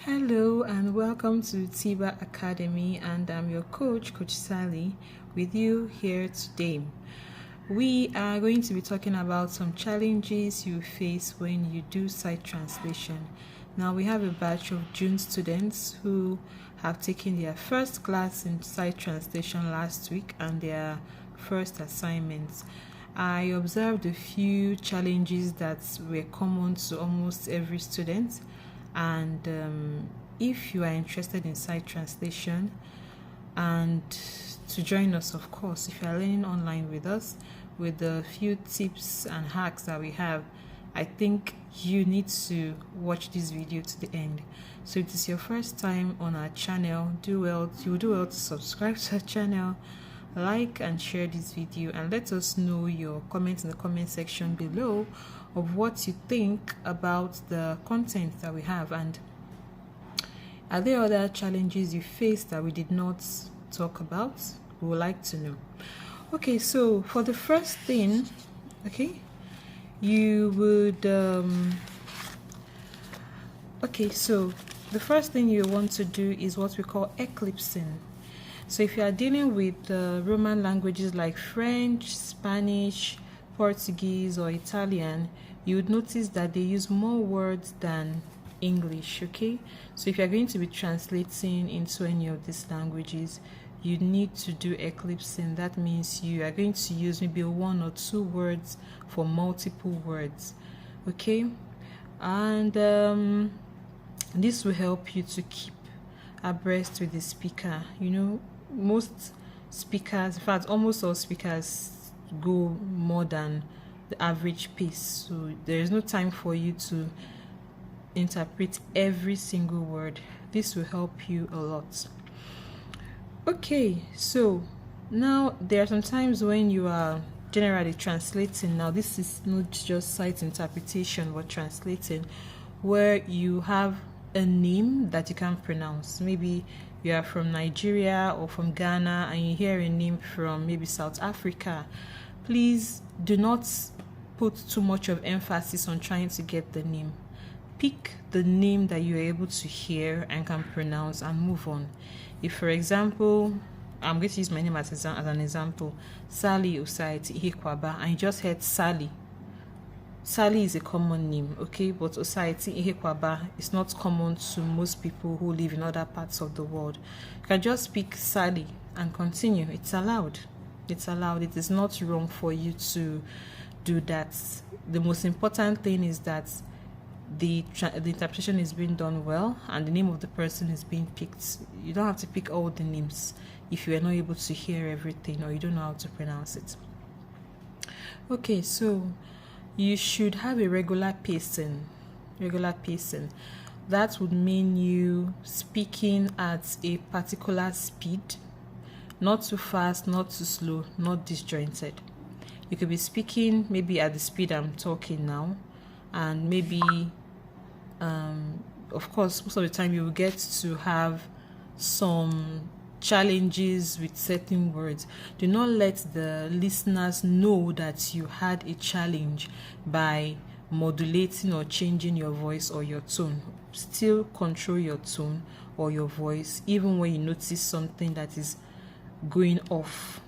Hello and welcome to Tiba Academy, and I'm your coach, Coach Sally, with you here today. We are going to be talking about some challenges you face when you do sight translation. Now, we have a batch of June students who have taken their first class in sight translation last week and their first assignments. I observed a few challenges that were common to almost every student, and if you are interested in sight translation and to join us, of course, if you are learning online with us with the few tips and hacks that we have, I think you need to watch this video to the end. So if it is your first time on our channel, you will do well to subscribe to our channel, like and share this video, and let us know your comments in the comment section below of what you think about the content that we have, and are there other challenges you face that we did not talk about? We would like to know. Okay, so for the first thing, you would so the first thing you want to do is what we call eclipsing. So if you are dealing with Roman languages like French, Spanish, Portuguese, or Italian, you would notice that they use more words than English. Okay, so if you're going to be translating into any of these languages, you need to do eclipsing. That means you are going to use maybe 1 or 2 words for multiple words. Okay, and this will help you to keep abreast with the speaker. You know, most speakers, in fact almost all speakers, go more than the average pace, so there is no time for you to interpret every single word. This will help you a lot. Okay, so now there are some times when you are generally translating. Now this is not just sight interpretation but translating, where you have a name that you can't pronounce. Maybe you are from Nigeria or from Ghana and you hear a name from maybe South Africa. Please do not put too much of emphasis on trying to get the name. Pick the name that you're able to hear and can pronounce and move on. If, for example, I'm going to use my name as an example, Sally Osaiti Ihekwaba, and you just heard Sally. Sally is a common name, okay, but Osaiti Ihekwaba is not common to most people who live in other parts of the world. You can just pick Sally and continue. It's allowed. It's allowed. It is not wrong for you to do that. The most important thing is that the interpretation is being done well and the name of the person is being picked. You don't have to pick all the names if you are not able to hear everything or you don't know how to pronounce it. Okay, so you should have a regular pacing. That would mean you speaking at a particular speed, not too fast, not too slow, not disjointed. You could be speaking maybe at the speed I'm talking now, and maybe of course most of the time you will get to have some challenges with certain words. Do not let the listeners know that you had a challenge by modulating or changing your voice or your tone. Still control your tone or your voice even when you notice something that is going off.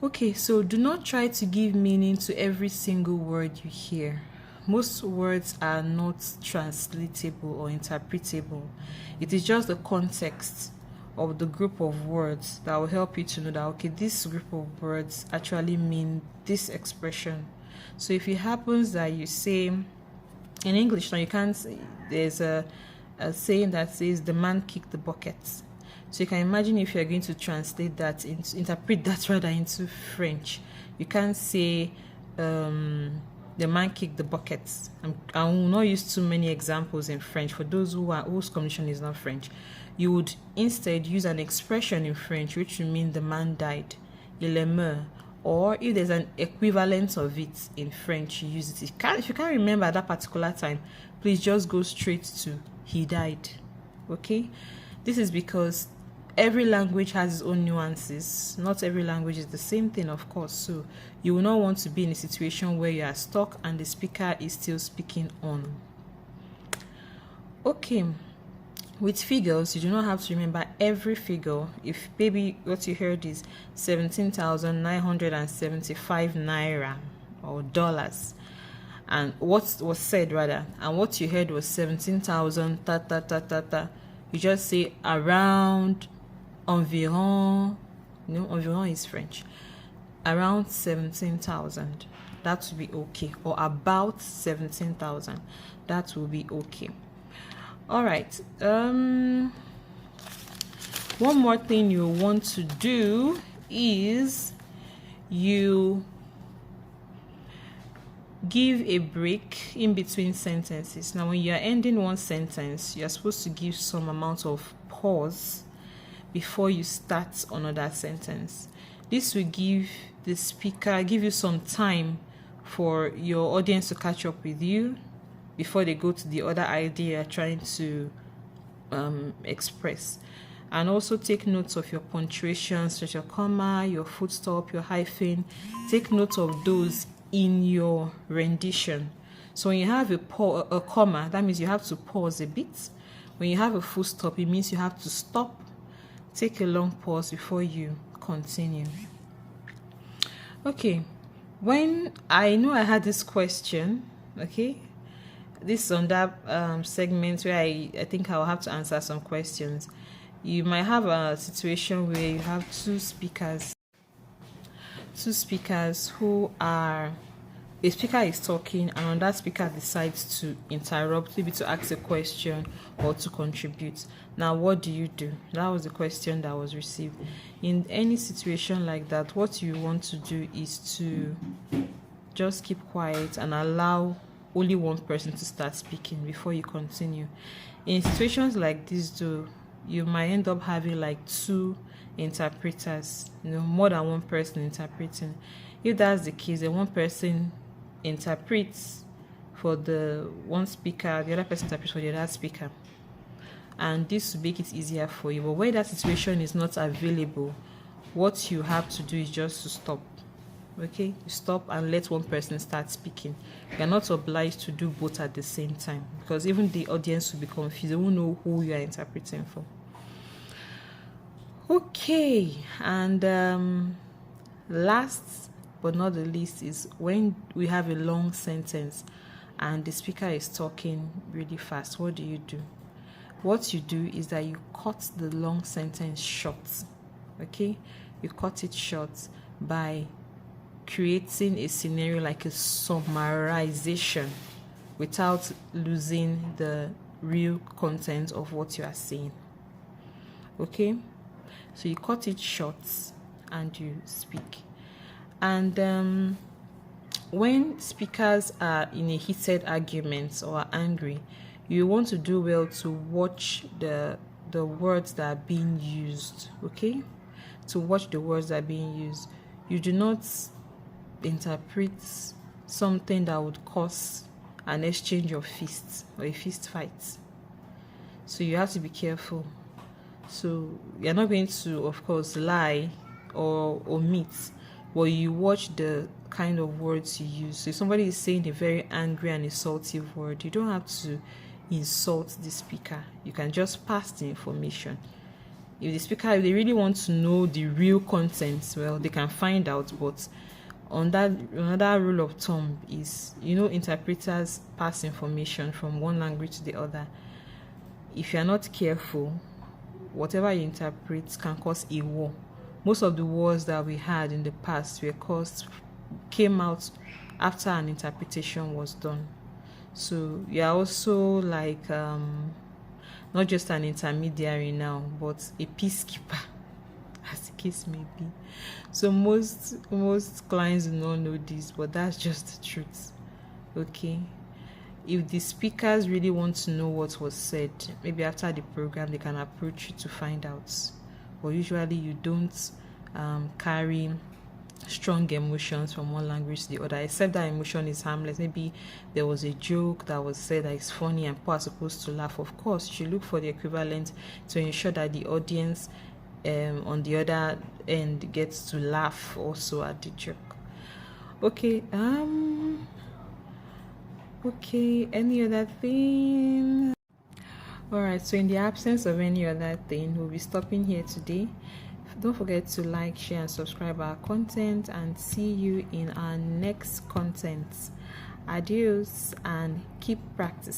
Okay, so do not try to give meaning to every single word you hear. Most words are not translatable or interpretable. It is just the context of the group of words that will help you to know that, okay, this group of words actually mean this expression. So if it happens that you say in English, now you can't say, there's a saying that says the man kicked the bucket. So you can imagine if you're going to translate that, interpret that rather into French. You can't say the man kicked the bucket. I will not use too many examples in French for those whose communication is not French. You would instead use an expression in French which would mean the man died, il est mort. Or if there's an equivalent of it in French, you use it. If you can't remember at that particular time, please just go straight to he died. Okay, this is because every language has its own nuances. Not every language is the same thing, of course. So you will not want to be in a situation where you are stuck and the speaker is still speaking on. Okay, with figures, you do not have to remember every figure. If maybe what you heard is 17,975 naira or dollars, and what was said rather, and what you heard was 17,000 ta ta ta ta ta, you just say around, environ, environ is French, around 17,000. That will be okay, or about 17,000. That will be okay. All right. One more thing you want to do is you give a break in between sentences. Now, when you are ending one sentence, you are supposed to give some amount of pause before you start another sentence. This will give the speaker, give you some time for your audience to catch up with you before they go to the other idea you're trying to express. And also take notes of your punctuation, such as your comma, your full stop, your hyphen. Take note of those in your rendition. So when you have a comma, that means you have to pause a bit. When you have a full stop, it means you have to stop, take a long pause before you continue. Okay, when I know I had this question, okay, this on that segment where I think I'll have to answer some questions. You might have a situation where you have two speakers who are, a speaker is talking and another speaker decides to interrupt, maybe to ask a question or to contribute. Now, what do you do? That was the question that was received. In any situation like that, what you want to do is to just keep quiet and allow only one person to start speaking before you continue. In situations like this, though, you might end up having like two interpreters, more than one person interpreting. If that's the case, then one person interprets for the one speaker, the other person interprets for the other speaker, and this will make it easier for you. But when that situation is not available, what you have to do is just to stop. Okay, you stop and let one person start speaking. You're not obliged to do both at the same time, because even the audience will be confused. They won't know who you are interpreting for. Okay, and last but not the least is when we have a long sentence and the speaker is talking really fast. What do? What you do is that you cut the long sentence short. Okay, you cut it short by creating a scenario like a summarization without losing the real content of what you are saying. Okay, so you cut it short and you speak. And when speakers are in a heated argument or are angry, you want to do well to watch the words that are being used. Okay, to watch the words that are being used. You do not interpret something that would cause an exchange of fists or a fist fight. So you have to be careful. So you're not going to, of course, lie or omit, but you watch the kind of words you use. So if somebody is saying a very angry and insultive word, you don't have to insult the speaker. You can just pass the information. If the speaker, if they really want to know the real content, well, they can find out. But on that, another rule of thumb is, interpreters pass information from one language to the other. If you're not careful, whatever you interpret can cause a war. Most of the wars that we had in the past came out after an interpretation was done. So you're also like not just an intermediary now, but a peacekeeper, as the case may be. So most clients do not know this, but that's just the truth. Okay, if the speakers really want to know what was said, maybe after the program they can approach you to find out. But usually you don't carry strong emotions from one language to the other, except that emotion is harmless. Maybe there was a joke that was said that is funny and people are supposed to laugh. Of course, you should look for the equivalent to ensure that the audience on the other end gets to laugh also at the joke. Okay, any other thing? Alright, so in the absence of any other thing, we'll be stopping here today. Don't forget to like, share, and subscribe our content, and see you in our next content. Adios and keep practicing.